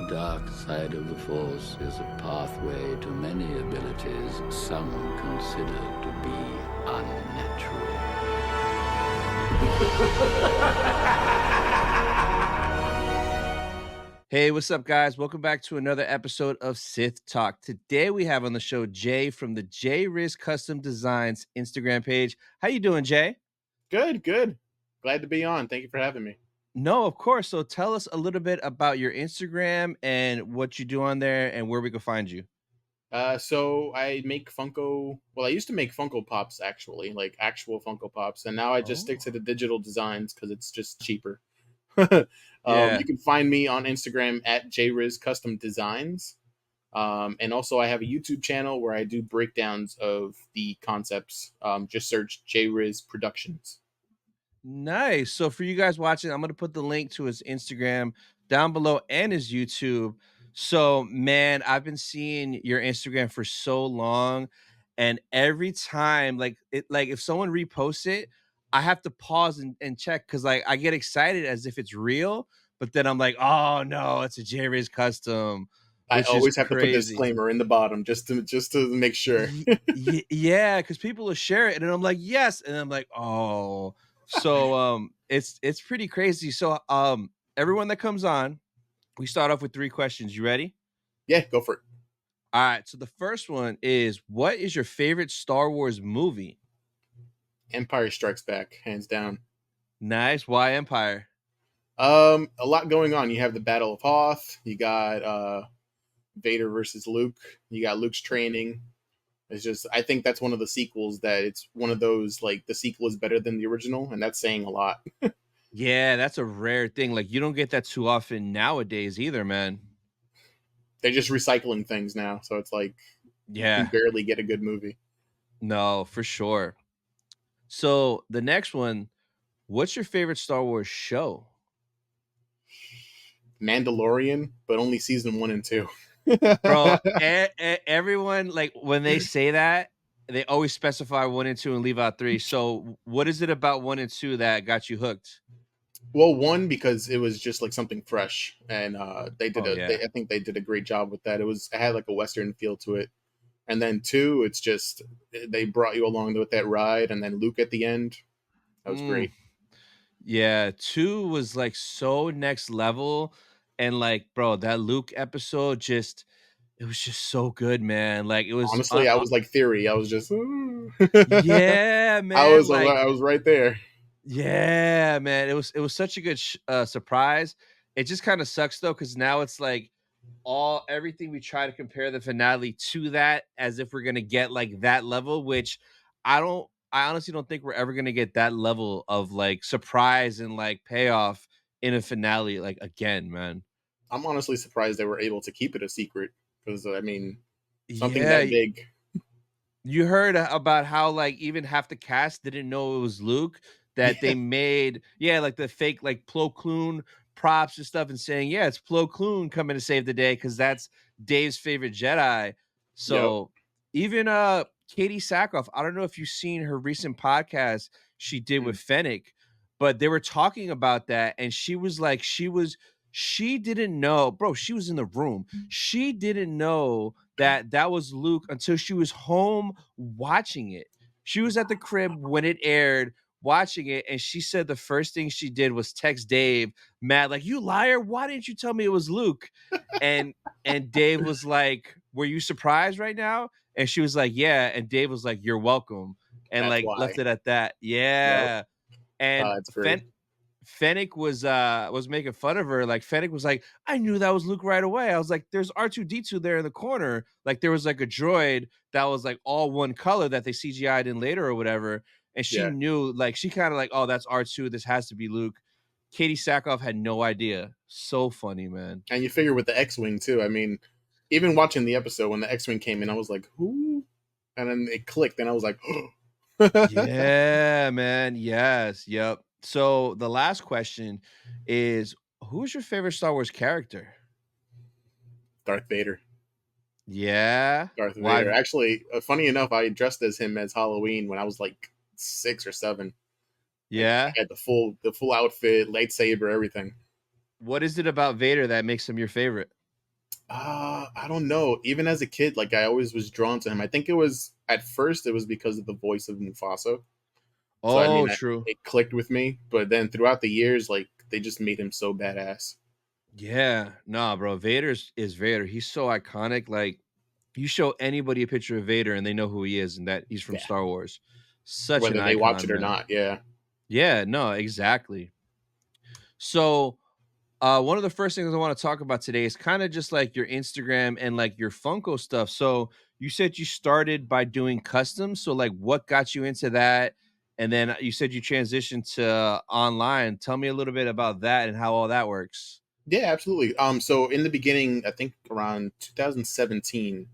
dark side of the Force is a pathway to many abilities some consider to be unnatural. Hey, what's up, guys? Welcome back to another episode of Sith Talk. Today we have on the show Jay from the JRZ Custom Designs Instagram page. How you doing, Jay? Good. Glad to be on. Thank you for having me. No, of course. So tell us a little bit about your Instagram and what you do on there and where we can find you. So I make Funko. Well, I used to make Funko Pops actually, like actual Funko Pops, and now I just stick to the digital designs because it's just cheaper. Yeah. You can find me on Instagram at JRZ Custom Designs, and also I have a YouTube channel where I do breakdowns of the concepts. Just search JRZ Productions. Nice. So for you guys watching, I'm going to put the link to his Instagram down below and his YouTube. So, man, I've been seeing your Instagram for so long, and every time like if someone reposts it, I have to pause and check cuz like I get excited as if it's real, but then I'm like, "Oh no, it's a Jerry's custom," I which is always have to put crazy. disclaimer in the bottom just to make sure. Yeah, because people will share it, and I'm like, yes, and I'm like, oh, so it's pretty crazy. So everyone that comes on, we start off with 3 questions. You ready? Yeah, go for it. All right. So the first one is, what is your favorite Star Wars movie? Empire Strikes Back, hands down. Nice. Why Empire? A lot going on. You have the Battle of Hoth. You got Vader versus Luke. You got Luke's training. It's just, I think that's one of the sequels that it's one of those, like, the sequel is better than the original, and that's saying a lot. Yeah, that's a rare thing. Like you don't get that too often nowadays either, man. They're just recycling things now, so it's like you can Yeah, barely get a good movie. no, for sure. So the next one, what's your favorite Star Wars show? Mandalorian, but only season 1 and 2. Bro, everyone, like, when they say that, they always specify 1 and 2 and leave out 3. So, what is it about 1 and 2 that got you hooked? Well, one, because it was just like something fresh, and they did Oh, yeah. I think they did a great job with that. It had like a Western feel to it. And then two, it's just they brought you along with that ride, and then Luke at the end. That was Mm, great. yeah, 2 was, like, so next level, and, like, bro, that Luke episode just it was just so good, man. Like, it was, Honestly, I was like Theory. I was just, yeah, man, like, I was right there. yeah, man, it was such a good surprise. It just kinda sucks, though, because now it's, like, everything we try to compare the finale to that as if we're gonna get like that level, which I honestly don't think we're ever gonna get that level of like surprise and like payoff in a finale like again, man. I'm honestly surprised they were able to keep it a secret because I mean, something Yeah, that big. you heard about how like even half the cast didn't know it was Luke, that they Yeah, made, yeah, like the fake like Plo Koon props and stuff and saying, yeah, it's Plo Koon coming to save the day because that's Dave's favorite Jedi. yep. So even Katie Sackhoff, I don't know if you've seen her recent podcast she did Mm. with Fennec, but they were talking about that, and she was like, she didn't know, bro. She was in the room. She didn't know that that was Luke until she was home watching it. She was at the crib when it aired, watching it, and she said the first thing she did was text Dave, mad, like, "You liar! Why didn't you tell me it was Luke?" And and Dave was like, "Were you surprised right now?" And she was like, "Yeah." And Dave was like, "You're welcome," and That's like why. left it at that. Yep. Yeah. And It's great. Fennec was making fun of her. Like Fennec was like, I knew that was Luke right away. I was like, there's R2D2 there in the corner. Like there was like a droid that was like all one color that they CGI'd in later or whatever. And she Yeah, knew, like, she kind of like, oh, that's R2. This has to be Luke. Katie Sackhoff had no idea. So funny, man. and you figure with the X-wing too. I mean, even watching the episode when the X-wing came in, I was like, who? And then it clicked, and I was like, Yeah, man. Yes. Yep. So the last question is, who's your favorite Star Wars character? Darth Vader. Yeah. Darth Vader. Why? Actually, funny enough, I dressed as him as Halloween when I was like 6 or 7. Like Yeah. I had the full outfit, lightsaber, everything. What is it about Vader that makes him your favorite? I don't know. Even as a kid, like I always was drawn to him. I think it was at first it was because of the voice of Mufasa. So I Oh, mean, true. it clicked with me. But then throughout the years, like they just made him so badass. Yeah, nah, bro. Vader is Vader. He's so iconic. Like, you show anybody a picture of Vader and they know who he is and that he's from Yeah, Star Wars. Such an whether they watch icon, it or man. not. Yeah, Yeah, no, exactly. So, one of the first things I want to talk about today is kind of just like your Instagram and like your Funko stuff. So, you said you started by doing customs. So, like, what got you into that? And then you said you transitioned to online. Tell me a little bit about that and how all that works. yeah, absolutely. So in the beginning, I think around 2017,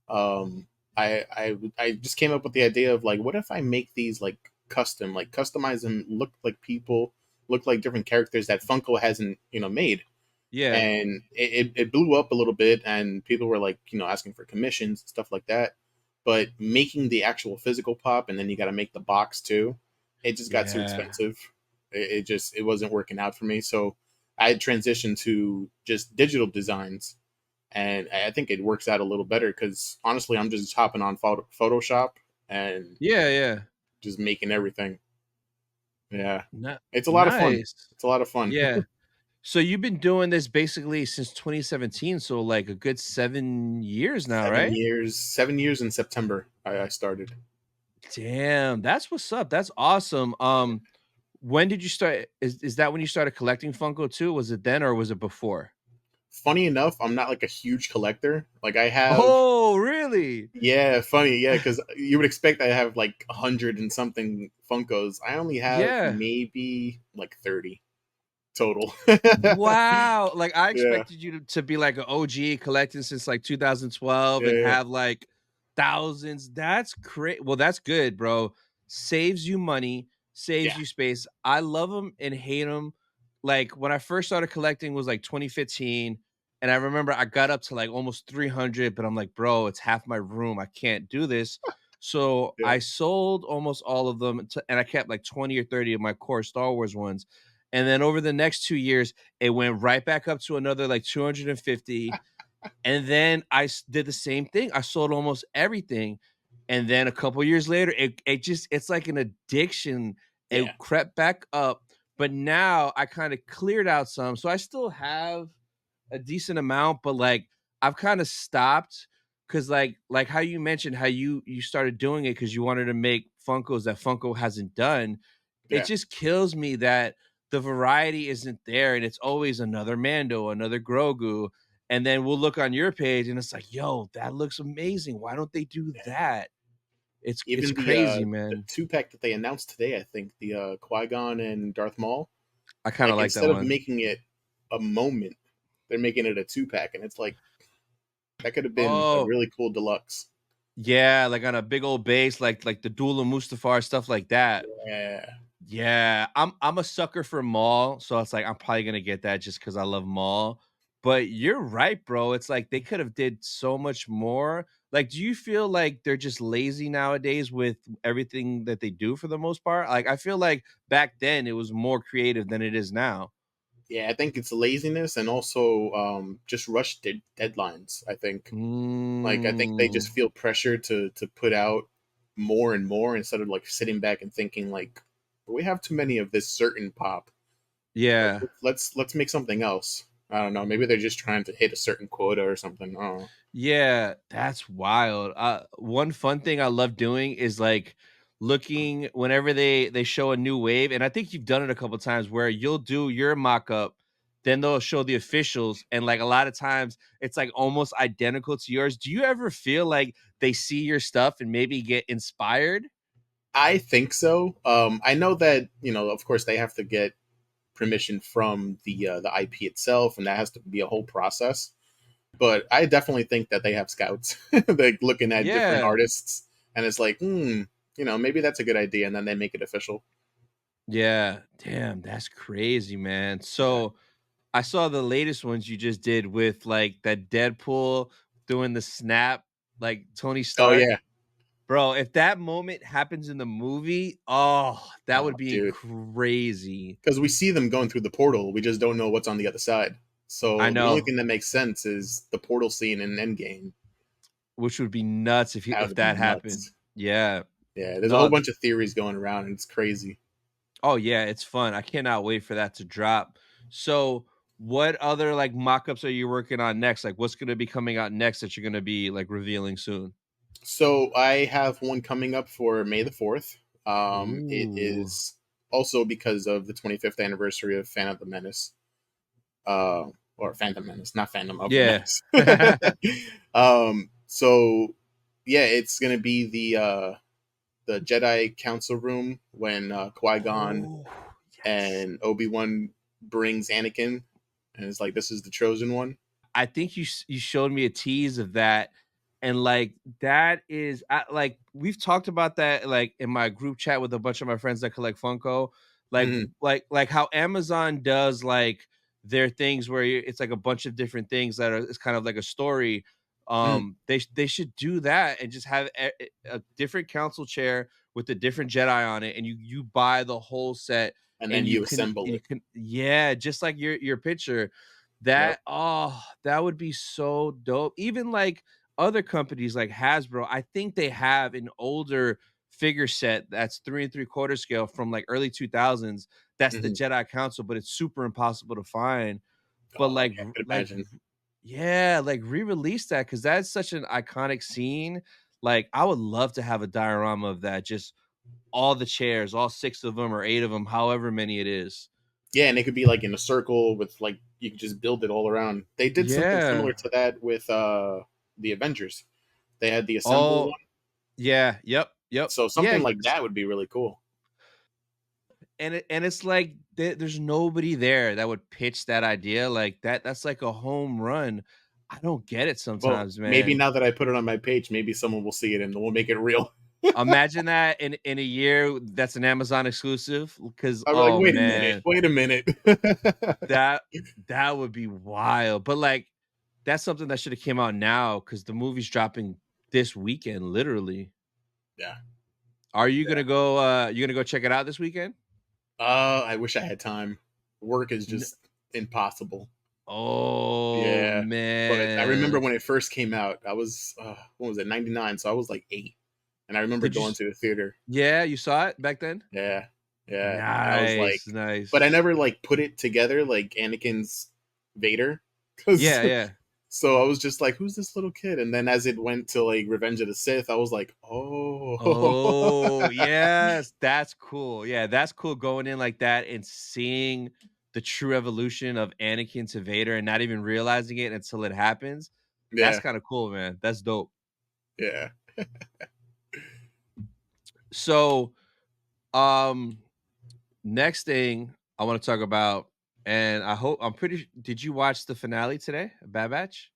I just came up with the idea of like, what if I make these like custom, like customize them, look like people, look like different characters that Funko hasn't, made. Yeah. And it blew up a little bit, and people were like, asking for commissions and stuff like that. But making the actual physical pop, and then you got to make the box too, it just got too Yeah. expensive. It wasn't working out for me. So I had transitioned to just digital designs, and I think it works out a little better because honestly, I'm just hopping on Photoshop and Yeah, yeah. just making everything. Yeah, Ni it's a lot of fun. nice. It's a lot of fun. Yeah. So you've been doing this basically since 2017, so like a good 7 years now, right? 7 years, 7 years in September. I started. Damn, that's what's up. That's awesome. When did you start? Is that when you started collecting Funko too? Was it then or was it before? Funny enough, I'm not like a huge collector. Like I have, Oh, really? yeah, funny, yeah, because you would expect I have like 100 and something Funkos. I only have Yeah. maybe like 30 total. Wow. Like I Yeah, expected you to be like an OG collecting since like 2012 yeah, and yeah, have like thousands. That's great. Well, that's good, bro. Saves you money, saves yeah, you space. I love them and hate them. Like when I first started collecting was like 2015. And I remember I got up to like almost 300, but I'm like, bro, it's half my room. I can't do this. So yeah, I sold almost all of them and I kept like 20 or 30 of my core Star Wars ones. And then over the next 2 years, it went right back up to another like 250. And then did the same thing. I sold almost everything. And then a couple years later, it's like an addiction. It yeah, crept back up. But now I kind of cleared out some. So I still have a decent amount, but like I've kind of stopped because like how you mentioned how you started doing it because you wanted to make Funkos that Funko hasn't done. It yeah. just kills me that the variety isn't there and it's always another Mando, another Grogu. And then we'll look on your page and it's like, yo, that looks amazing. Why don't they do Yeah. that? It's Even crazy, the man. 2 pack that they announced today, I think the Qui-Gon and Darth Maul, I kind of like like that instead of one. making it a moment, they're making it a 2 pack, and it's like that could have been a Oh, really cool deluxe. yeah, like on a big old base, like the Duel of Mustafar, stuff like that. Yeah, Yeah, I'm a sucker for Maul, so it's like I'm probably gonna get that just because I love Maul. But you're right, bro. It's like they could have did so much more. Like, do you feel like they're just lazy nowadays with everything that they do for the most part? Like, I feel like back then it was more creative than it is now. yeah. I think it's laziness and also just rushed deadlines. I think they just Mm, feel pressure to put out more and more instead of like sitting back and thinking like we have too many of this certain pop. Like yeah. let's make something else. I don't know. Maybe they're just trying to hit a certain quota or something. I don't know. Yeah, that's wild. One fun thing I love doing is like looking whenever they show a new wave, and I think you've done it a couple times where you'll do your mock-up, then they'll show the officials, and like a lot of times it's like almost identical to yours. Do you ever feel like they see your stuff and maybe get inspired? I think so. I know that of course, they have to get permission from the IP itself, and that has to be a whole process. But I definitely think that they have scouts, like looking at different Yeah. artists, and it's like, maybe that's a good idea, and then they make it official. Yeah. Damn, that's crazy, man. Yeah. So I saw the latest ones you just did with like that Deadpool doing the snap, like Tony Oh Stark. yeah. Bro, if that moment happens in the movie, oh, that Oh would be dude, crazy. because we see them going through the portal, we just don't know what's on the other side. I So the only know, thing that makes sense is the portal scene in Endgame. which would be nuts That if would be that happened. nuts. Yeah. Yeah, there's a whole No. bunch of theories going around, and it's crazy. Oh yeah, it's fun. I cannot wait for that to drop. So, what other like mock-ups are you working on next? Like, what's gonna be coming out next that you're gonna be like revealing soon? So I have one coming up for May the 4th. It Ooh. is also because of the 25th anniversary of Phantom Menace. Uh, or Phantom Menace, not Phantom of the Yeah. Menace. So yeah, it's gonna be the Jedi Council room when Qui-Gon Oh, yes. and Obi-Wan brings Anakin, and it's like, this is the chosen one. I think you showed me a tease of that, and like that is like we've talked about that like in my group chat with a bunch of my friends that collect Funko, like Mhm. like how Amazon does like their things where it's like a bunch of different things that are it's kind of like a story. Mhm. They should do that and just have a different council chair with a different Jedi on it, and you buy the whole set, And then and you assemble you it. can yeah, just like your picture Yep. that oh, that would be so dope. Even like other companies like Hasbro, I think they have an older figure set that's 3 3/4 scale from like early 2000s. That's the Mhm. Jedi Council, but it's super impossible to find. But Oh, yeah, I could imagine. yeah, like re-release that because that's such an iconic scene. Like I would love to have a diorama of that, just all the chairs, all 6 of them or 8 of them, however many it is. Yeah, and it could be like in a circle with like you could just build it all around. They did something Yeah. similar to that with the Avengers. They had the assemble Oh, one. yeah, yep. So Yeah, something like that would be really cool. and it's like there's nobody there that would pitch that idea like that. That's like a home run. I don't get it Well, sometimes, maybe man. now that I put it on my page, maybe someone will see it and we'll make it real. Imagine that in a year that's an Amazon exclusive. Because I'm like, oh man, wait a minute. that that would be wild. But like that's something that should have came out now because the movie's dropping this weekend, literally. Yeah. Are you gonna go? You gonna go check it out this weekend? I wish I had time. Work is just impossible. Oh, Yeah. But I remember man. when it first came out, I was, what was it, 99? So I was like 8. And I remember Did you going to the theater. yeah, you saw it back then? Yeah. Yeah. And I was like, Nice, but I nice. never like put it together like Anakin's Vader. Cause Yeah, yeah. so I was just like, who's this little kid? And then as it went to like Revenge of the Sith, I was like, oh. Oh, yes, that's cool. Yeah, that's cool going in like that and seeing the true evolution of Anakin to Vader and not even realizing it until it happens. That's Yeah. kinda cool, man. That's dope. Yeah. So, um, next thing I wanna talk about, and I'm pretty did you watch the finale today, Bad Batch?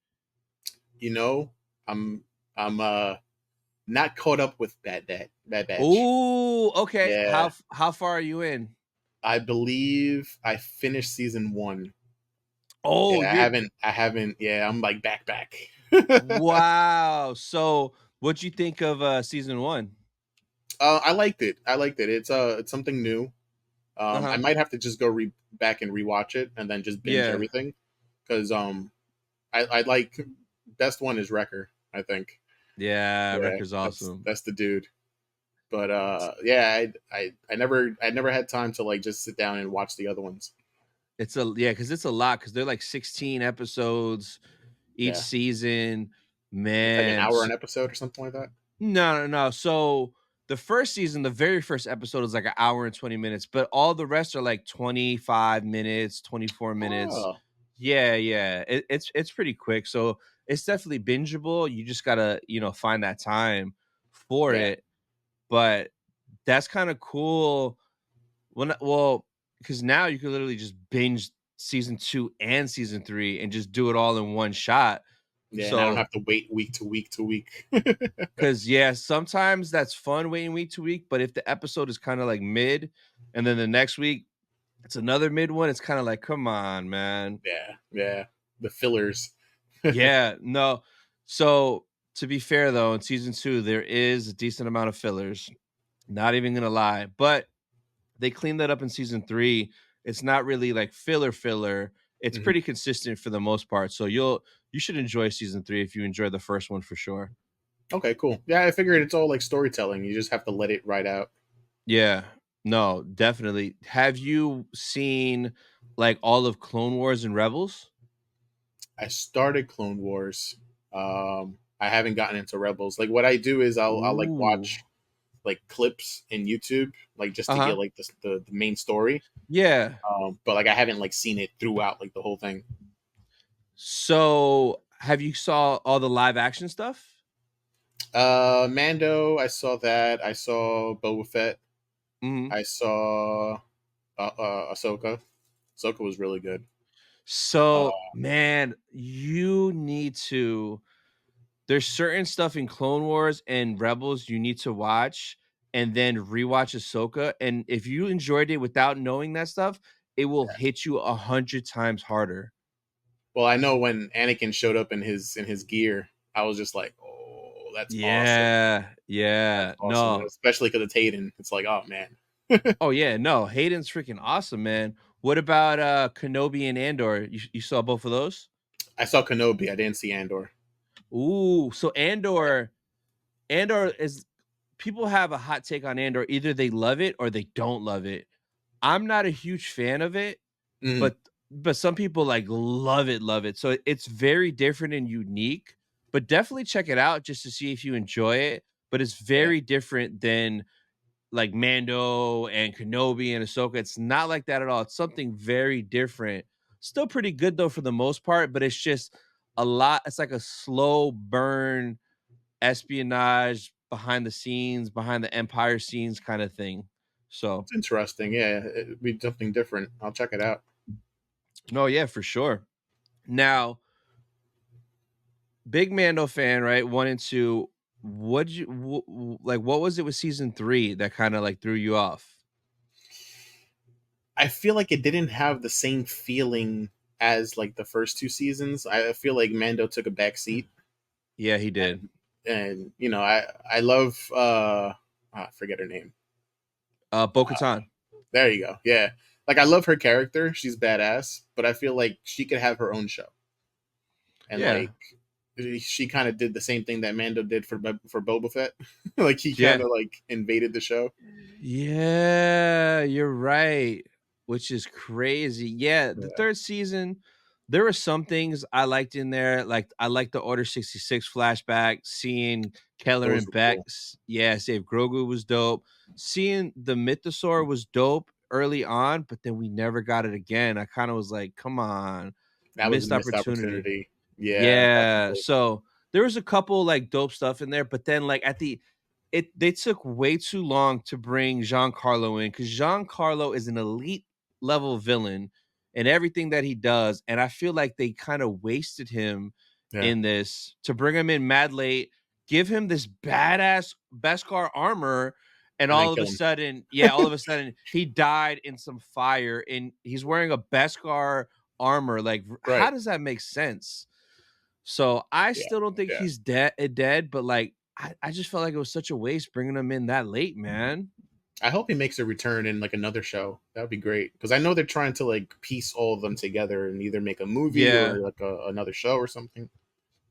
You know, I'm I'm not caught up with Bad Batch. Oh, okay. Yeah. How far are you in? I believe I finished season 1. Oh, Yeah, you're I haven't, yeah, I'm like back. wow. So, what'd you think of season 1? I liked it. I liked it. It's something new. I Uh-huh. might have to just go back and rewatch it and then just binge Yeah. everything because I like best one is Wrecker. I think. Yeah, Yeah, Wrecker's awesome. that's the dude. But yeah, I never had time to like just sit down and watch the other ones. It's a yeah, because it's a lot because they're like 16 episodes each Yeah, season. it's like an Man, hour an episode or something like that. no. So the first season, the very first episode is like an hour and 20 minutes, but all the rest are like 25 minutes, 24 minutes. Oh, Yeah, yeah. It's pretty quick. So it's definitely bingeable. You just gotta, find that time for yeah, it. But that's kind of cool. Well, because now you can literally just binge season 2 and season 3 and just do it all in one shot. yeah, and I don't So have to wait week to week to week. because yeah, sometimes that's fun waiting week to week, but if the episode is kind of like mid and then the next week it's another mid one, it's kind of like, come on, man. Yeah, yeah, the fillers. Yeah, no. So to be fair though, in season 2, there is a decent amount of fillers. Not even gonna lie. But they cleaned that up in season 3. It's not really like filler. It's Mhm. pretty consistent for the most part. So you should enjoy season 3 if you enjoy the first one for sure. Okay, cool. Yeah, I figured it's all like storytelling. You just have to let it ride out. Yeah. No, definitely. Have you seen like all of Clone Wars and Rebels? I started Clone Wars. I haven't gotten into Rebels. Like what I do is I'll like Ooh. watch like clips in YouTube, like just to Uh-huh. get like the main story. Yeah. But like I haven't like seen it throughout like the whole thing. So, have you saw all the live action stuff? Mando, I saw that. I saw Boba Fett. Mhm. I saw Ahsoka. Ahsoka was really good. So, Uh, man, you need to there's certain stuff in Clone Wars and Rebels you need to watch and then rewatch Ahsoka, and if you enjoyed it without knowing that stuff, it will hit you 100 times harder. well, I know when Anakin showed up in his gear, I was just like, oh, that's awesome. Yeah, That's yeah. awesome. No. Especially because it's Hayden. It's like, oh man. Oh, yeah, no, Hayden's freaking awesome, man. What about, Kenobi and Andor? You saw both of those? I saw Kenobi. I didn't see Andor. Ooh, so Andor is people have a hot take on Andor. Either they love it or they don't love it. I'm not a huge fan of it, Mhm. but some people like love it. So it's very different and unique, but definitely check it out just to see if you enjoy it. But it's Yeah, very different than like Mando and Kenobi and Ahsoka. It's not like that at all. It's something very different. Still pretty good though for the most part, but it's just a lot. It's like a slow burn espionage behind the scenes, behind the Empire scenes kind of thing. So, it's interesting. Yeah, it'd be something different. I'll check it out. no, yeah, for sure. Now, big Mando fan, right? 1 and 2. What'd you like? What was it with season 3 that kind of like threw you off? I feel like it didn't have the same feeling as like the first two seasons. I feel like Mando took a back seat, Yeah, he did. and you know, I love I forget her name. Bo Katan. There you go. Yeah, like I love her character. She's badass, but I feel like she could have her own show, and Yeah, like she kind of did the same thing that Mando did for Boba Fett. Like he kind yeah, of like invaded the show. yeah. You're right, which is crazy. Yeah, the Yeah, third season, there were some things I liked in there. Like I liked the Order 66 flashback, seeing Keller those and were Beck. cool. Yeah, save Grogu was dope. Seeing the Mythosaur was dope early on, but then we never got it again. I kind of was like, come on, That was a missed missed opportunity. opportunity. Yeah, Yeah, definitely. so there was a couple, like, dope stuff in there, but then, like, at the they took way too long to bring Giancarlo in because Giancarlo is an elite level villain in everything that he does, and I feel like they kinda wasted him Yeah, in this to bring him in mad late, give him this badass Beskar armor, and and then all of a kill him. sudden yeah, all of a sudden, he died in some fire, and he's wearing a Beskar armor, like, how Right. does that make sense? So, I Yeah. still don't think Yeah. he's dead, but, like, I just felt like it was such a waste bringing him in that late, man. I hope he makes a return in like another show. That would be great because I know they're trying to like piece all of them together and either make a movie or Yeah. like another show or something.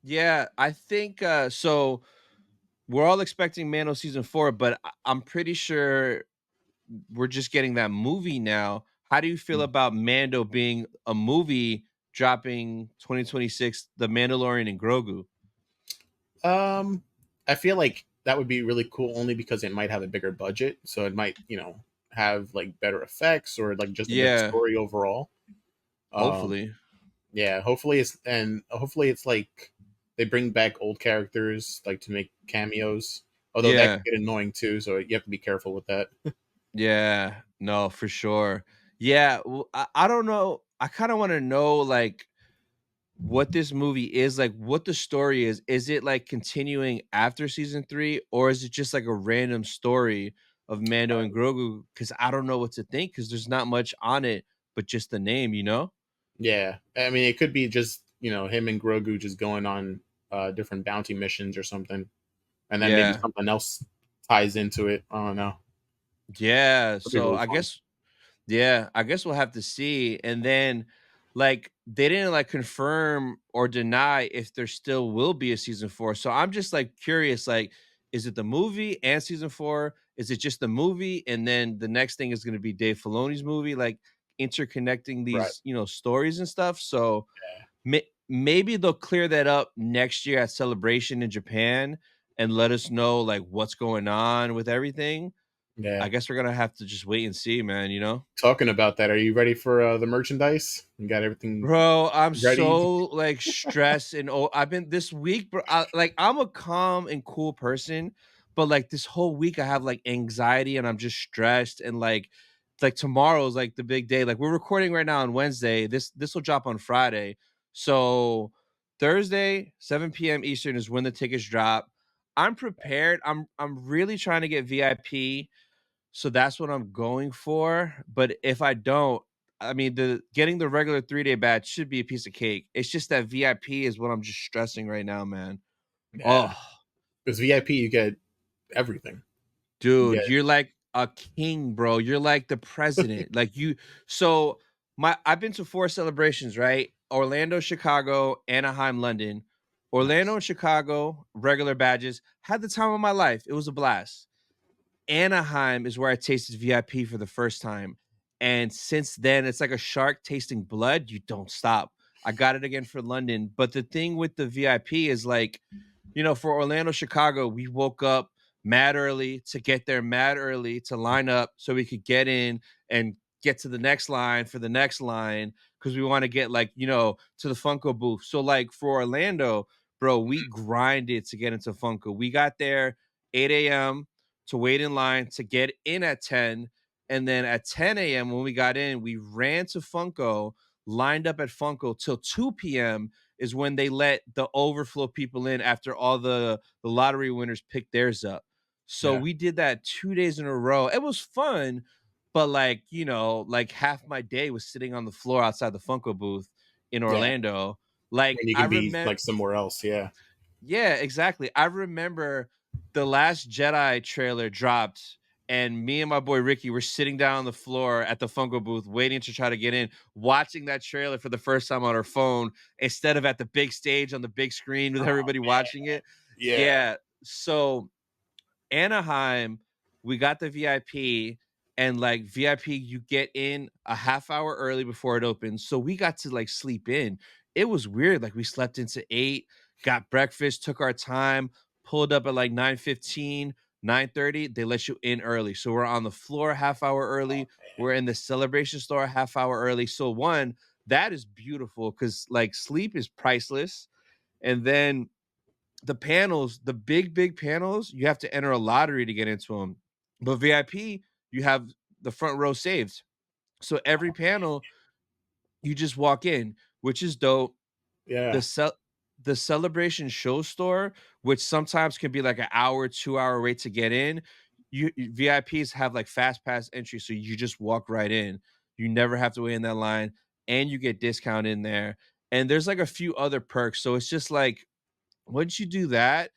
Yeah, I think, so we're all expecting Mando season 4, but I'm pretty sure we're just getting that movie now. How do you feel Mm. about Mando being a movie dropping 2026, The Mandalorian and Grogu? Um, I feel like that would be really cool only because it might have a bigger budget, so it might have like better effects or like just a better Yeah, story overall. Um, hopefully. yeah, hopefully it's like they bring back old characters like to make cameos. Although that Yeah. could get annoying too, so you have to be careful with that. Yeah, no, for sure. Yeah, I don't know. I kind of want to know like what this movie is, like what the story is. Is it like continuing after season 3 or is it just like a random story of Mando and Grogu? Because I don't know what to think because there's not much on it but just the name, you know? Yeah, I mean, it could be just him and Grogu just going on different bounty missions or something, and then maybe Yeah. something else ties into it. I don't know. Yeah. It'd be So really I fun. guess, yeah, I guess we'll have to see. And then like they didn't like confirm or deny if there still will be a season 4. So I'm just like curious, like, is it the movie and season 4? Is it just the movie and then the next thing is going to be Dave Filoni's movie, like interconnecting Right. these, stories and stuff? So maybe they'll clear that up next year at Celebration in Japan and let us know like what's going on with everything. Yeah. I guess we're gonna have to just wait and see, man. Talking about that, are you ready for the merchandise? You got everything Bro, I'm ready? so like stressed and I've been this week, bro. I'm a calm and cool person, but like this whole week I have like anxiety and I'm just stressed and like tomorrow's like the big day. Like we're recording right now on Wednesday. This will drop on Friday. So Thursday, 7 p.m. Eastern is when the tickets drop. I'm prepared. I'm really trying to get VIP. So that's what I'm going for. But if I don't, I mean, the getting the regular 3-day badge should be a piece of cake. It's just that VIP is what I'm just stressing right now, man. Yeah. Oh, Because VIP, you get everything. You dude, get you're like a king, bro. You're like the president. So I've been to 4 celebrations, right? Orlando, Chicago, Anaheim, London. Orlando nice. and Chicago, regular badges. Had the time of my life. It was a blast. Anaheim is where I tasted VIP for the first time. And since then, it's like a shark tasting blood. You don't stop. I got it again for London. But the thing with the VIP is like, for Orlando, Chicago, we woke up mad early to get there mad early to line up so we could get in and get to the next line for the next line because we want to get to the Funko booth. So like for Orlando, bro, we grinded to get into Funko. We got there 8 a.m. to wait in line to get in at 10. And then at 10 a.m. when we got in, we ran to Funko, lined up at Funko till 2 p.m. is when they let the overflow people in after all the lottery winners picked theirs up. So Yeah. we did that 2 days in a row. It was fun, but like half my day was sitting on the floor outside the Funko booth in Yeah. Orlando. Like When you I can be remember like somewhere else. Yeah. yeah, exactly. I remember the last Jedi trailer dropped, and me and my boy Ricky were sitting down on the floor at the Funko booth waiting to try to get in, watching that trailer for the first time on our phone instead of at the big stage on the big screen with Oh everybody man. watching it. Yeah. Yeah. So Anaheim, we got the VIP, and like VIP, you get in a half hour early before it opens. So we got to like sleep in. It was weird. Like we slept into 8, got breakfast, took our time, pulled up at like 9:15, 9:30. They let you in early. So we're on the floor a half hour early. We're in the celebration store a half hour early. So one, that is beautiful because like sleep is priceless. And then the panels, the big panels, you have to enter a lottery to get into them. But VIP, you have the front row saved. So every panel, you just walk in, which is dope. Yeah. The the celebration show store, which sometimes can be like an hour, 2 hour wait to get in. VIPs have like fast pass entry, so you just walk right in. You never have to wait in that line, and you get discount in there. And there's like a few other perks. So it's just like once you do that,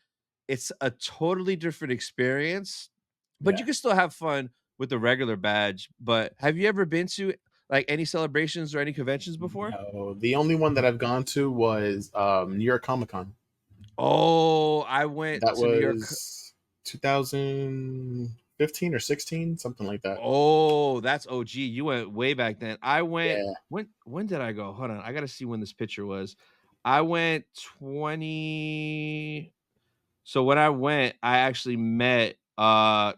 it's a totally different experience, but Yeah. you can still have fun with the regular badge. But have you ever been to like any celebrations or any conventions before? No, the only one that I've gone to was New York Comic Con. Oh, I went That to New York. was 2015 or 16, something like that. Oh, that's OG. You went way back then. I went Yeah. when did I go? Hold on. I gotta see when this picture was. I went 20. So when I went, I actually met Marty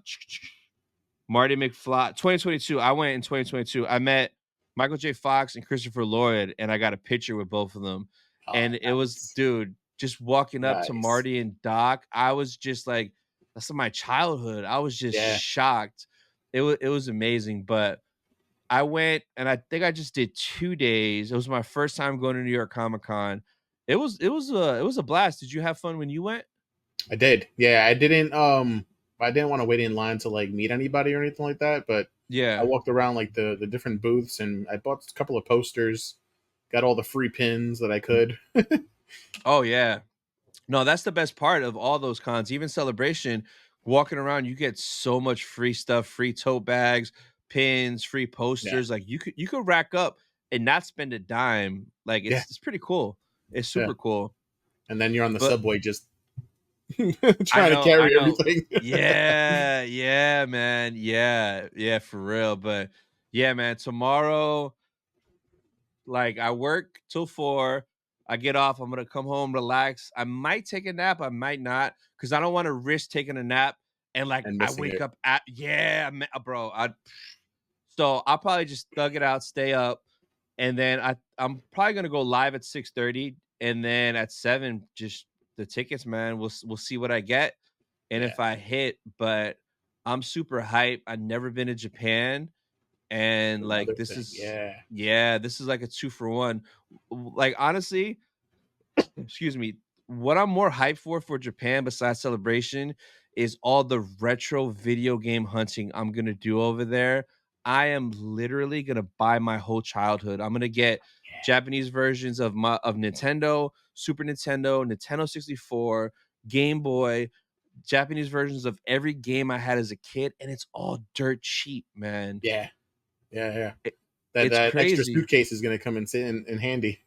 McFly. 2022. I went in 2022. I met Michael J. Fox and Christopher Lloyd, and I got a picture with both of them. Oh, And it was, nice. dude, just walking up to Nice. Marty and Doc. I was just like, that's my childhood. I was just Yeah. shocked. It was amazing. But I went and I think I just did 2 days. It was my first time going to New York Comic Con. It was a blast. Did you have fun when you went? I did. Yeah, I didn't want to wait in line to like meet anybody or anything like that, but I Yeah. walked around like the different booths and I bought a couple of posters, got all the free pins that I could. Oh yeah. No, that's the best part of all those cons. Even Celebration, walking around, you get so much free stuff, free tote bags, pins, free Yeah. posters. Like you could rack up and not spend a dime. Like Yeah. it's pretty cool. It's super cool. And then you're on the But subway just I trying to know, carry everything. yeah, man, yeah, for real. But yeah, man, tomorrow, like I work till 4. I get off. I'm gonna come home, relax. I might take a nap. I might not, because I don't want to risk taking a nap and like And I missing wake it. up at bro. So I'll probably just thug it out, stay up, and then I'm probably gonna go live at 6:30, and then at 7, just the tickets, man. We'll see what I get, and Yeah. if I hit. But I'm super hyped. I've never been to Japan, and like Another this thing. is Yeah. this is like a 2 for 1. Like honestly, excuse me, what I'm more hyped for Japan besides Celebration is all the retro video game hunting I'm gonna do over there. I am literally gonna buy my whole childhood. I'm gonna get Japanese versions of Nintendo, Super Nintendo, Nintendo 64, Game Boy, Japanese versions of every game I had as a kid, and it's all dirt cheap, man. Yeah. It- That it's extra crazy. suitcase is gonna come in handy.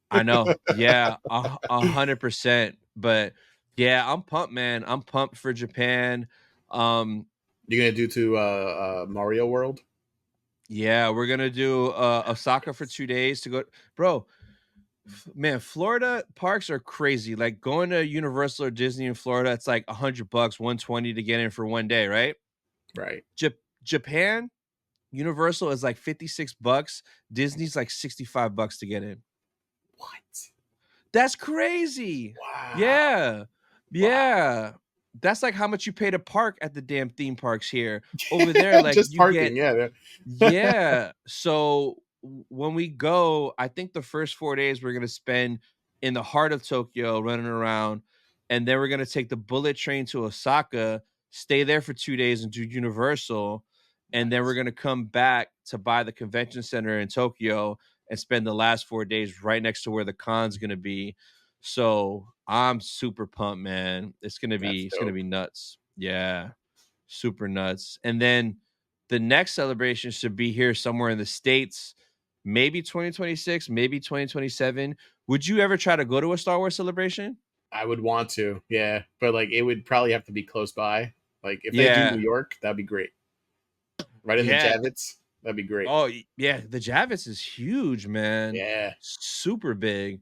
I know. Yeah, 100%. But yeah, I'm pumped, man. I'm pumped for Japan. Um, You're gonna do to Mario World? yeah, we're gonna do Osaka for 2 days to go. Bro, man, Florida parks are crazy. Like going to Universal or Disney in Florida, it's like $100, 120 to get in for 1 day, right? Right. Japan, Universal is like $56. Disney's like $65 to get in. What? That's crazy. Wow. Yeah. Wow. Yeah. That's like how much you pay to park at the damn theme parks here. Over there, like Just you get, parking, yeah. yeah. So when we go, I think the first 4 days we're gonna spend in the heart of Tokyo running around, and then we're gonna take the bullet train to Osaka, stay there for 2 days and do Universal, and then we're Nice. gonna come back to buy the convention center in Tokyo and spend the last 4 days right next to where the con's gonna be. So I'm super pumped, man. That's It's gonna dope. be nuts. Yeah, super nuts. And then the next celebration should be here somewhere in the States, maybe 2026, maybe 2027. Would you ever try to go to a Star Wars celebration? I would want to, yeah. But like it would probably have to be close by. Like if they do New Yeah, York, that'd be great. Right in the yeah. Javits, that'd be great. Oh, yeah. The Javits is huge, man. Yeah. Super big.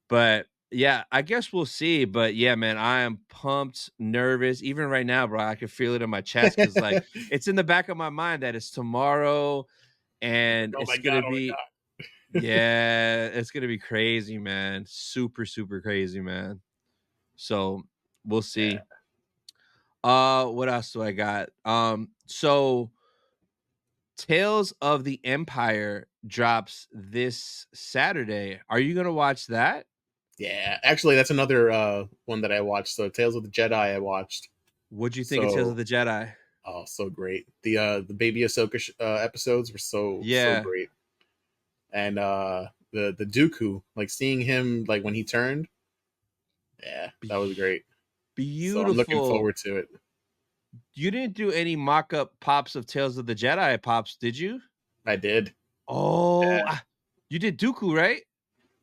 But yeah, I guess we'll see. But yeah, man, I am pumped, nervous. Even right now, bro, I can feel it in my chest because like it's in the back of my mind that it's tomorrow Like, and oh my it's gonna god, oh my be, god. yeah, it's gonna be crazy, man. Super, super crazy, man. So we'll Yeah. see. What else do I got? So Tales of the Empire drops this Saturday. Are you gonna watch that? Yeah. Actually, that's another one that I watched. So Tales of the Jedi I watched. What'd you think of Tales of So the Jedi? oh, so great. The Baby Ahsoka episodes were so Yeah, great. And the Dooku, like seeing him like when he turned, yeah, that was be- great. So I'm looking beautiful. forward to it. You didn't do any mock-up pops of Tales of the Jedi pops, did you? I did. Oh, Yeah. you did Dooku, right?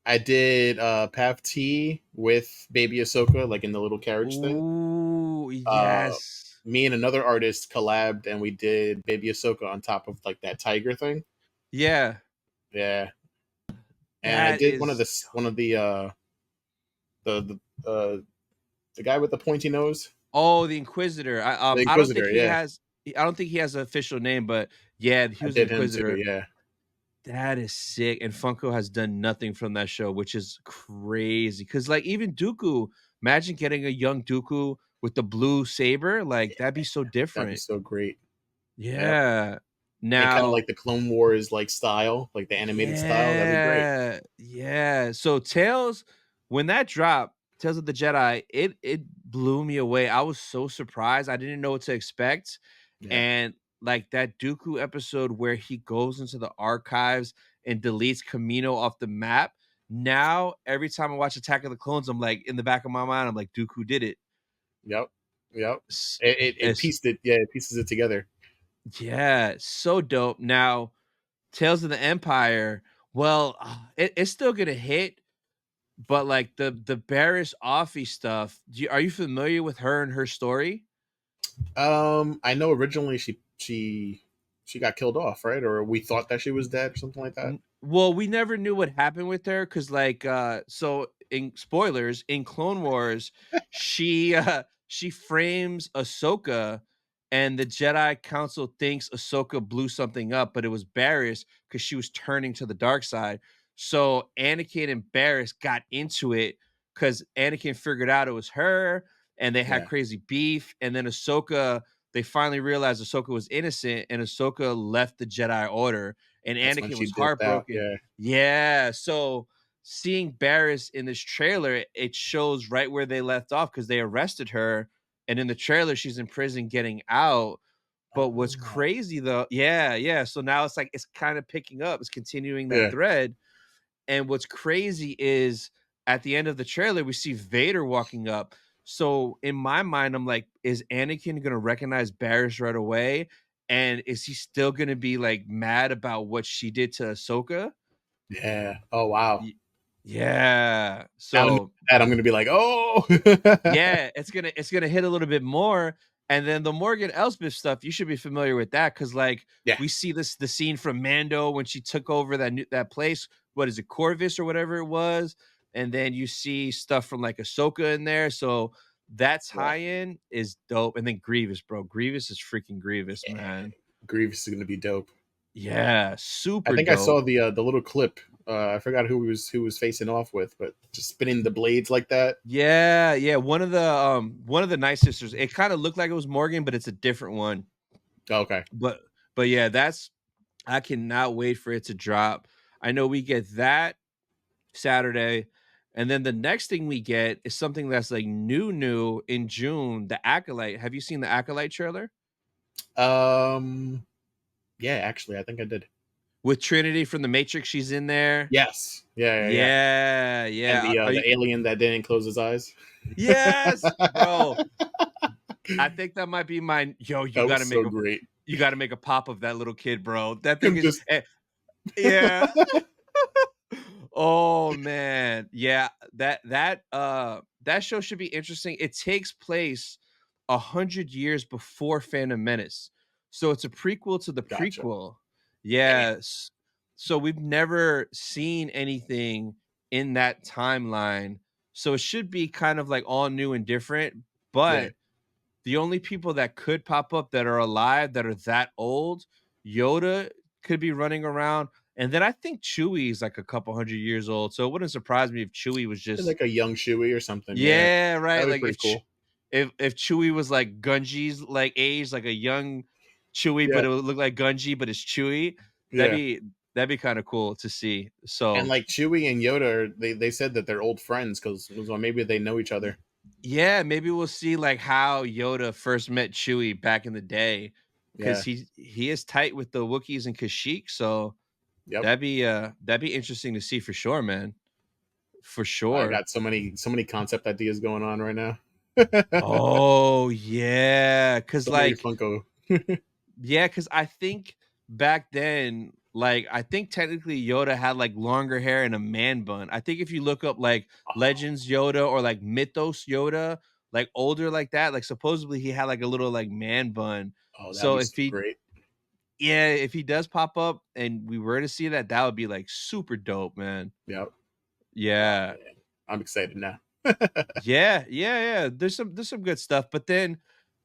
I did Path T with Baby Ahsoka, like in the little carriage thing. Ooh, Uh, yes. Me and another artist collabed, and we did Baby Ahsoka on top of like that tiger thing. Yeah, Yeah, and I that did one of is. the guy with the pointy nose, Oh, the Inquisitor. the I don't think Inquisitor. he Yeah, has. I don't think he has an official name, but yeah, he I was the did him too. Inquisitor. Yeah, That is sick. And Funko has done nothing from that show, which is crazy. Cause like even Dooku, imagine getting a young Dooku with the blue saber. Like that'd be so that'd be different. so great. Yep, Yeah. and kind of Now, like the Clone Wars like style, like the animated style. That'd be great. yeah. Yeah. So Tales, when that dropped, Tales of the Jedi, it blew me away. I was so surprised. I didn't know what to expect. Yeah. And like that Dooku episode where he goes into the archives and deletes Camino off the map. Now, every time I watch Attack of the Clones, I'm like in the back of my mind, I'm like, Dooku did it. Yep. Yep. S- It It's pieced it. Yeah, it pieces it together. yeah, so dope. Now, Tales of the Empire. Well, it's still gonna hit, but like the Barris Offie stuff. Are you familiar with her and her story? I know originally she got killed off, right? Or we thought that she was dead or something like that. Well, we never knew what happened with her because, like, so in spoilers in Clone Wars, she frames Ahsoka, and the Jedi Council thinks Ahsoka blew something up, but it was Barris because she was turning to the dark side. So Anakin and Barris got into it because Anakin figured out it was her, and they had Yeah, crazy beef. And then Ahsoka, they finally realized Ahsoka was innocent, and Ahsoka left the Jedi Order and that's when Anakin she was dipped out. heartbroken. Yeah, Yeah, so seeing Barris in this trailer, it shows right where they left off because they arrested her, and in the trailer, she's in prison getting out. But what's oh, crazy though, yeah, yeah. So now it's like it's kind of picking up, it's continuing that yeah, thread. And what's crazy is at the end of the trailer, we see Vader walking up. So in my mind, I'm like, is Anakin gonna recognize Barris right away? And is he still gonna be like mad about what she did to Ahsoka? yeah. Oh wow. Y- Yeah. Now knowing So that I'm gonna be like, oh, yeah, it's gonna hit a little bit more. And then the Morgan Elsbeth stuff, you should be familiar with that because like yeah, we see the scene from Mando when she took over that place. What is it, Corvus or whatever it was? And then you see stuff from like Ahsoka in there. So that yeah, tie-in is dope. And then Grievous, bro. Grievous is freaking Grievous, yeah. man. Grievous is gonna be dope. Yeah, I super think I dope. saw the little clip. I forgot who was facing off with, but just spinning the blades like that. Yeah, yeah. One of the Night Sisters. It kind of looked like it was Morgan, but it's a different one. Oh, okay, But yeah, that's I cannot wait for it to drop. I know we get that Saturday, and then the next thing we get is something that's like new in June, The Acolyte. Have you seen the Acolyte trailer? um, yeah, actually, I think I did. With Trinity from the Matrix, she's in there. Yes, yeah, yeah, yeah. Yeah, And yeah. the Are you the alien that didn't close his eyes. Yes, bro. I think that might be mine. Yo, That was so great. you gotta make a pop of that little kid, bro. That thing Him is just yeah. Oh man. Yeah, that show should be interesting. It takes place 100 years before Phantom Menace. So it's a prequel to the gotcha. prequel. Damn. Yes. So we've never seen anything in that timeline. So it should be kind of like all new and different. Yeah. But the only people that could pop up that are alive that are that old, Yoda could be running around. And then I think Chewie is like a couple 100 years old. So it wouldn't surprise me if Chewie was just Like a young Chewie or something. Yeah, yeah, right. that'd be Like pretty cool. if Chewie was like Gunji's like age, like a young Chewie, but Yeah, it would look like Gunji, but it's Chewie. That'd yeah. be that'd be kind of cool to see. And So like Chewie and Yoda, they said that they're old friends because well, maybe they know each other. yeah, maybe we'll see like how Yoda first met Chewie back in the day. Because Yeah. he is tight with the Wookiees and Kashyyyk, so Yep. that'd be interesting to see for sure, man. For I sure. got so many concept ideas going on right now. Oh yeah, cause So many like Funko. yeah, cause I think back then, like I think technically Yoda had like longer hair and a man bun. I think if you look up like Oh, Legends Yoda or like Mythos Yoda, like older like that, like supposedly he had like a little like man bun. oh, that'd So be if so he great. yeah, if he does pop up and we were to see that, that would be like super dope, man. Yep. Oh Yeah. man, I'm excited now. Yeah, yeah, yeah. There's some good stuff. But then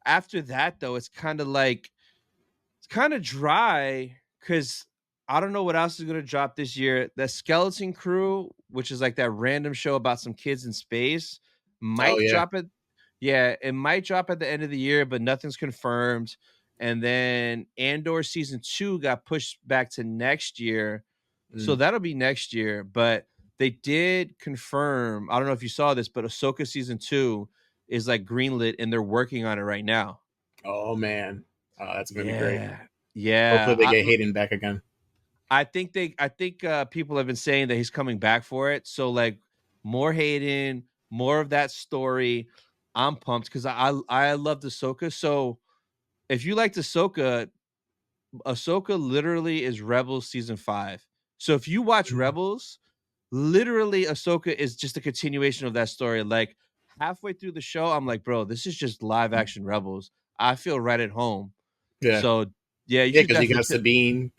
after that though, it's kind of dry because I don't know what else is gonna drop this year. The Skeleton Crew, which is like that random show about some kids in space, Oh might yeah. drop it. Yeah, it might drop at the end of the year, but nothing's confirmed. And then Andor season 2 got pushed back to next year. So Mm. that'll be next year. But they did confirm, I don't know if you saw this, but Ahsoka season 2 is like greenlit and they're working on it right now. Oh man, that's gonna be great. Yeah. Yeah. Hopefully they get Hayden back again. I think people have been saying that he's coming back for it. So like more Hayden, more of that story. I'm pumped because I love Ahsoka. So if you like Ahsoka, Ahsoka literally is Rebels season 5. So if you watch Mhm. Rebels, literally Ahsoka is just a continuation of that story. Like halfway through the show, I'm like, bro, this is just live action Rebels. I feel right at home. Yeah, So yeah, you yeah, should because you definitely got check Sabine,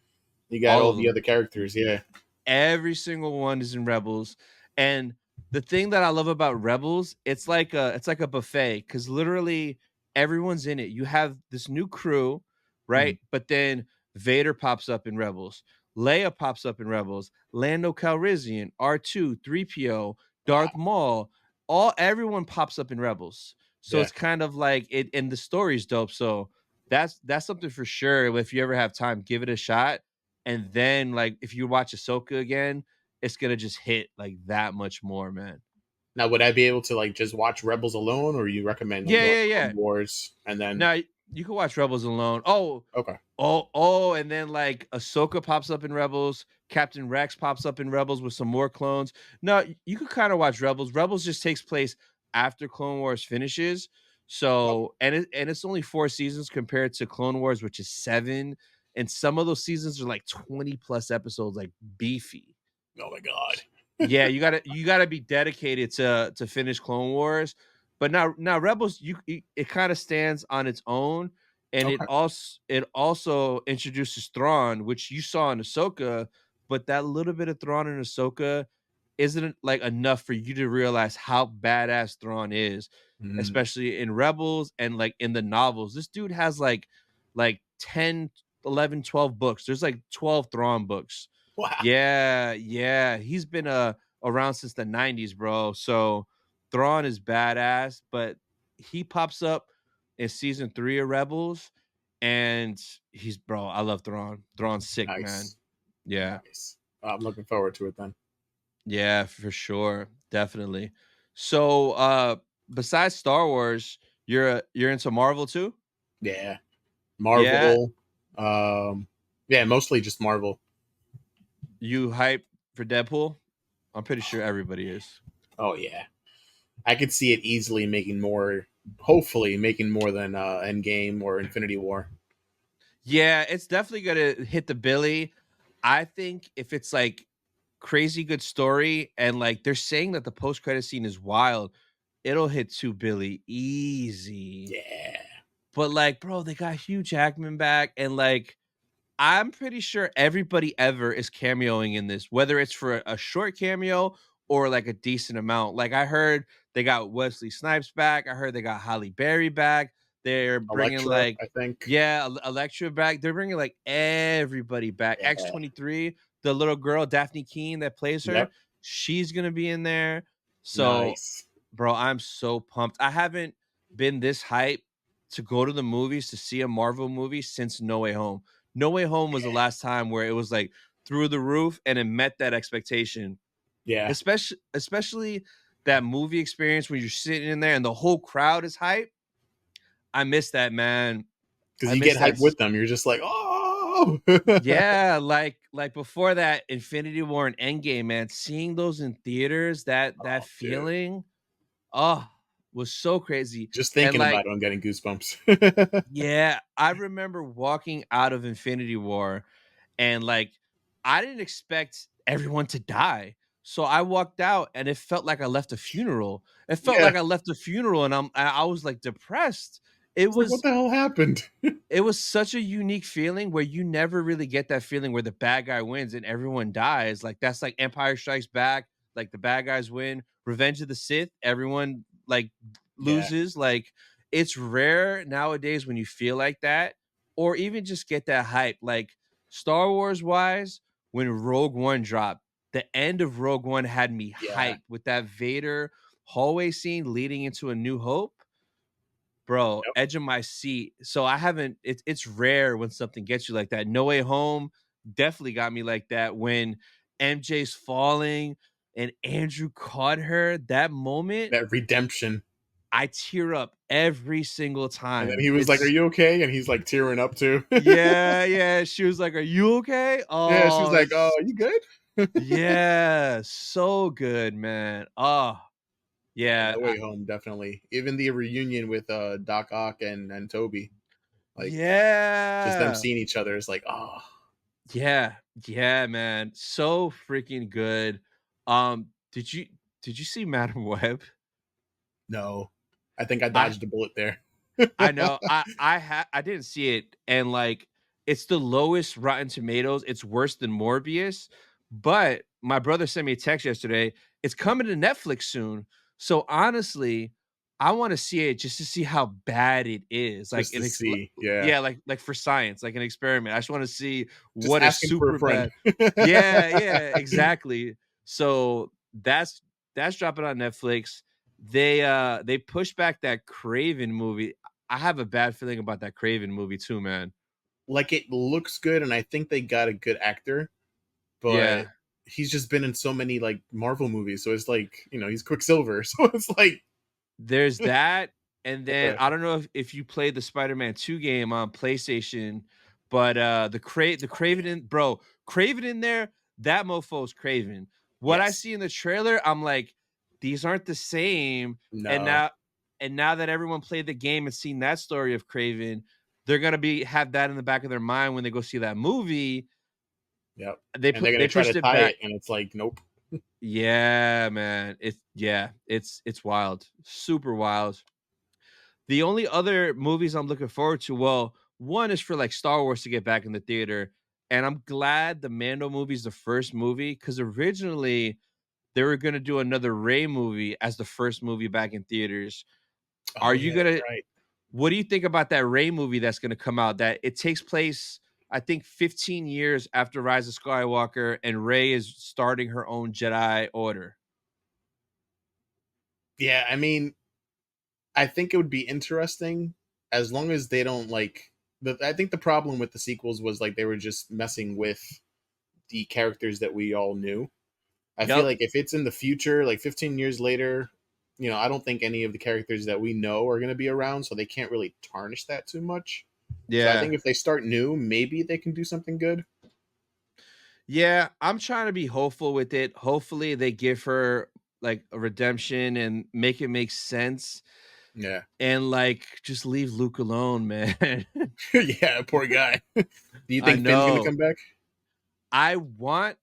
you got all all of the them. other characters. Yeah, Every single one is in Rebels. And the thing that I love about Rebels, it's like a buffet because literally everyone's in it. You have this new crew, Mhm. right? But then Vader pops up in Rebels, Leia pops up in Rebels, Lando Calrissian, R2, 3PO, Wow. Darth Maul, all everyone pops up in Rebels. So Yeah. it's kind of like it, and the story's dope. So that's something for sure. If you ever have time, give it a shot. And then, like, if you watch Ahsoka again, it's gonna just hit like that much more, man. Now, would I be able to like just watch Rebels alone, or you recommend like Yeah, going yeah, yeah. Clone Wars and then? Now you can watch Rebels alone. Oh, Okay. and then like Ahsoka pops up in Rebels, Captain Rex pops up in Rebels with some more clones. No, you could kind of watch Rebels. Rebels just takes place after Clone Wars finishes. Okay. So it's only 4 seasons compared to Clone Wars, which is 7. And some of those seasons are like 20 plus episodes, like beefy. Oh my god. Yeah, you gotta be dedicated to finish Clone Wars. But now Rebels, it kind of stands on its own, and Okay. it also introduces Thrawn, which you saw in Ahsoka, but that little bit of Thrawn in Ahsoka isn't like enough for you to realize how badass Thrawn is, Mm. especially in Rebels and like in the novels. This dude has like 10, 11, 12 books. There's like 12 Thrawn books. Wow. Yeah, yeah. He's been around since the 90s, bro. So Thrawn is badass, but he pops up in season 3 of Rebels, and he's bro, I love Thrawn. Thrawn's sick, man. Nice. Yeah. Nice. I'm looking forward to it then. Yeah, for sure. Definitely. So besides Star Wars, you're into Marvel too? Yeah. Yeah. Marvel. Um. Yeah, mostly just Marvel. You hype for Deadpool? I'm pretty sure everybody is. Oh yeah. I could see it easily making more. Hopefully, making more than Endgame or Infinity War. Yeah, it's definitely gonna hit the Billy. I think if it's like crazy good story and like they're saying that the post credit scene is wild, it'll hit 2 Billy easy. Yeah. But like, bro, they got Hugh Jackman back, and like I'm pretty sure everybody ever is cameoing in this, whether it's for a short cameo or like a decent amount. Like I heard they got Wesley Snipes back. I heard they got Halle Berry back. They're bringing Elektra, like, I think. yeah, Electra back. They're bringing like everybody back. Yeah. X-23, the little girl Daphne Keene that plays her, Yep. she's gonna be in there. So, Nice. bro, I'm so pumped. I haven't been this hype to go to the movies to see a Marvel movie since No Way Home. No Way Home was the Yeah. last time where it was like through the roof and it met that expectation. Yeah. Especially that movie experience when you're sitting in there and the whole crowd is hype. I miss that, man. Because I you get miss that. hyped with them. You're just like, oh. Yeah, like before that Infinity War and Endgame, man, seeing those in theaters, that Oh, dude. feeling, oh, was so crazy. Just And thinking like, about it, I'm getting goosebumps. yeah, I remember walking out of Infinity War and like I didn't expect everyone to die. So I walked out and it felt like I left a funeral. It felt Yeah. like I left a funeral and I was like depressed. It It's like, what was the hell happened? it was such a unique feeling where you never really get that feeling where the bad guy wins and everyone dies. Like that's like Empire Strikes Back, like the bad guys win. Revenge of the Sith, everyone like Yeah. loses. Like it's rare nowadays when you feel like that, or even just get that hype. Like Star Wars wise, when Rogue One dropped, the end of Rogue One had me Yeah. hyped with that Vader hallway scene leading into A New Hope. Bro, Yep. edge of my seat. So I haven't it's rare when something gets you like that. No Way Home definitely got me like that when MJ's falling and Andrew caught her. That moment, That redemption. I tear up every single And then time. he was like, are It's you okay? And he's like tearing up too. yeah, yeah. She was like, "Are you okay?" Yeah. She was Oh, like, oh, you good? yeah, so good, man. Oh, Yeah, yeah. No Way Home, definitely. Even the reunion with Doc Ock and Toby, like just them Yeah. seeing each other is like, oh, Yeah, yeah, man. So freaking good. Did you see Madam Web? No, I think I I dodged a bullet there. I know. I didn't see it, and like it's the lowest Rotten Tomatoes. It's worse than Morbius, but my brother sent me a text yesterday. It's coming to Netflix soon. So honestly, I want to see it just to see how bad it is. Like Just to see, yeah. yeah, like for science, like an experiment. I just want to see Just what is asking for a super friend. bad. Yeah, yeah, exactly. So that's dropping on Netflix. They pushed back that Craven movie. I have a bad feeling about that Craven movie too, man. Like, it looks good, and I think they got a good actor, but Yeah, he's just been in so many like Marvel movies, so it's like, he's Quicksilver, so it's like, there's that, and then uh, I don't know if you played the Spider-Man 2 game on PlayStation, but the Craven in bro, Craven in there, that mofo's Craven. What I yes, see in the trailer, I'm like, these aren't the same. And no, now that everyone played the game and seen that story of Craven, they're gonna be have that in the back of their mind when they go see that movie. yep, They and they're gonna they try to pushed it tie back. it, and it's like, nope. Yeah, man. It's wild. Super wild. The only other movies I'm looking forward to, well, one is for like Star Wars to get back in the theater. And I'm glad the Mando movie is the first movie because originally they were gonna do another Ray movie as the first movie back in theaters. Are Oh you yeah, that's gonna right. what do you think about that Ray movie that's gonna come out? That it takes place, I think, 15 years after Rise of Skywalker, and Ray is starting her own Jedi Order. Yeah, I mean, I think it would be interesting as long as they don't like I think the problem with the sequels was like they were just messing with the characters that we all knew. I feel Yep. like if it's in the future, like 15 years later, I don't think any of the characters that we know are going to be around, so they can't really tarnish that too much. So I Yeah. think if they start new, maybe they can do something good. Yeah, I'm trying to be hopeful with it. Hopefully, they give her like a redemption and make it make sense Yeah. and like just leave Luke alone, man. Yeah, poor guy. Do you I think Finn's going to know. come back? I want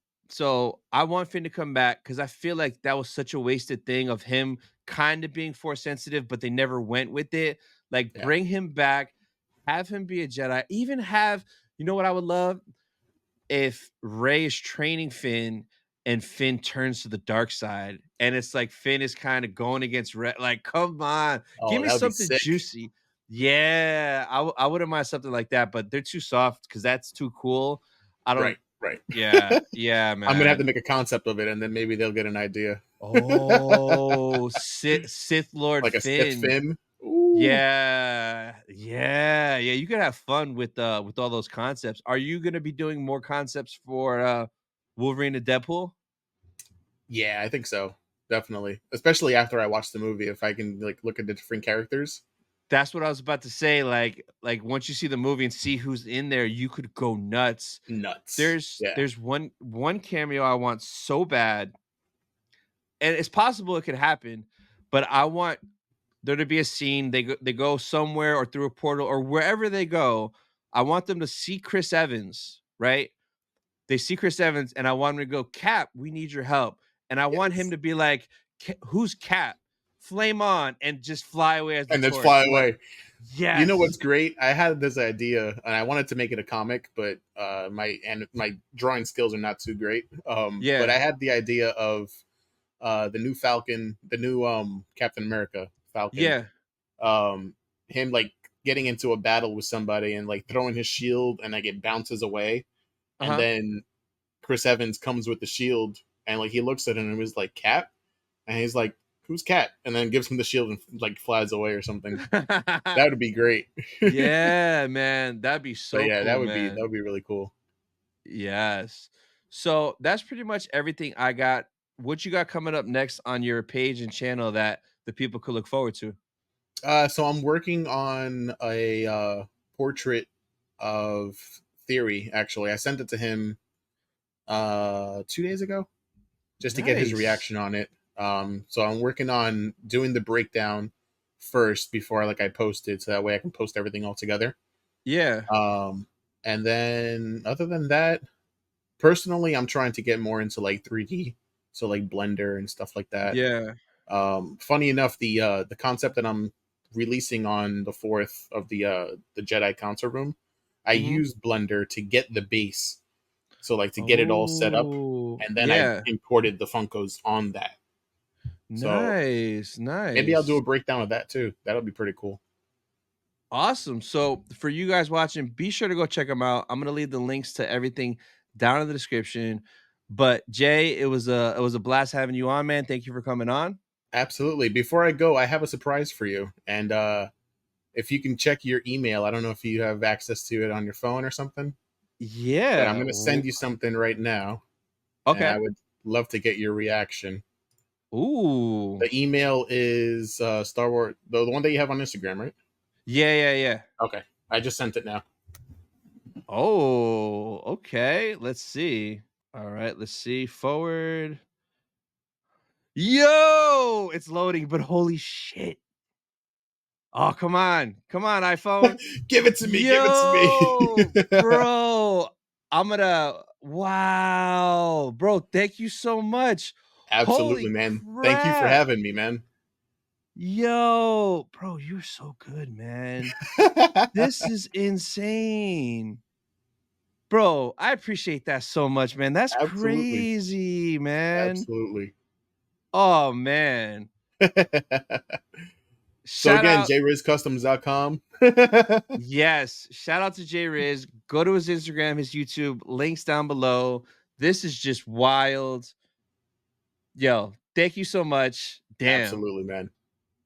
I want Finn to come back because I feel like that was such a wasted thing of him kind of being force sensitive, but they never went with it. Like Yeah. bring him back, have him be a Jedi, even have you know what I would love? If Ray is training Finn and Finn turns to the dark side, and it's like Finn is kind of going against Ray. Like, come on, give Oh, me that would be something sick. juicy. Yeah, I wouldn't mind something like that, but they're too soft because that's too cool. I don't. Right, right. Yeah, yeah, I'm going to have to man. make a concept of it, and then maybe they'll get an idea. Oh, Sith Lord Like a Sith Finn. Finn. Ooh. Yeah, yeah, yeah. You could have fun with all those concepts. Are you gonna be doing more concepts for Wolverine and Deadpool? Yeah, I think so. Definitely. Especially after I watch the movie, if I can like look at the different characters. That's what I was about to say. Like once you see the movie and see who's in there, you could go nuts. Nuts. There's Yeah. there's one cameo I want so bad, and it's possible it could happen, but I want there to be a scene. They go somewhere or through a portal or wherever they go. I want them to see Chris Evans, right? They see Chris Evans, and I want him to go, Cap, we need your help. And I want him Yes. to be like, who's Cap? Flame on and just fly away as the And then torch. fly I'm like, away. You know what's yes. great? I had this idea and I wanted to make it a comic, but my drawing skills are not too great. But Yeah. I had the idea of the new Falcon, the new Captain America Falcon, Yeah. um him like getting into a battle with somebody and like throwing his shield and like it bounces away, and Uh then Chris Evans comes with the shield and like he looks at him and was like, Cap, and he's like, who's Cap, and then gives him the shield and like flies away or something. huh. That would be great. Yeah, man. That'd be But so yeah, cool, that man. would be really cool. Yes. So that's pretty much everything I got. What you got coming up next on your page and channel that the people could look forward to? So I'm working on a portrait of Theory. Actually, I sent it to him 2 days ago just to get his Nice. reaction on it. So I'm working on doing the breakdown first before I post it, so that way I can post everything all together. Yeah. Um, and then other than that, personally, I'm trying to get more into like 3D, so like Blender and stuff like that. Yeah. Funny enough, the concept that I'm releasing on the 4th of the Jedi concert room, I used Blender to get the base, so like to get it all set up, Oh, and then I yeah. imported the Funkos on that. So Nice, maybe I'll do nice. a breakdown of that too. That'll be pretty cool. Awesome. So for you guys watching, be sure to go check them out. I'm gonna leave the links to everything down in the description. But Jay, it was a blast having you on, man. Thank you for coming on. Absolutely. Before I go, I have a surprise for you, and if you can check your email, I don't know if you have access to it on your phone or something, but I'm Yeah. going to send you something right now, and I Okay. would love to get your reaction. Ooh. The email is Star Wars, the one that you have on Instagram, right? Yeah. Okay, I just sent it now. Oh, okay. Let's see. All right, let's see. Forward. Yo, it's loading, but holy shit. Oh, come on. Come on, iPhone. Give it to me. Give it to Yo, me. bro. Wow. Bro, thank you so much. Absolutely, Holy man. Thank you for crap. having me, man. Yo, bro, you're so good, man. This is insane. Bro, I appreciate that so much, man. That's Absolutely. crazy, man. Absolutely. Oh, man. So Shout again, out. jrizcustoms.com. Yes. Shout out to J Riz. Go to his Instagram, his YouTube, links down below. This is just wild. Yo, thank you so much. Damn. Absolutely, man.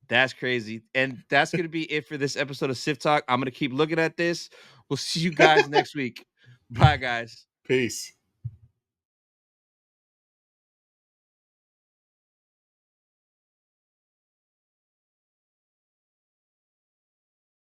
That's crazy. And that's going to be it for this episode of Sith Talk. I'm going to keep looking at this. We'll see you guys next week. Bye, guys. Peace.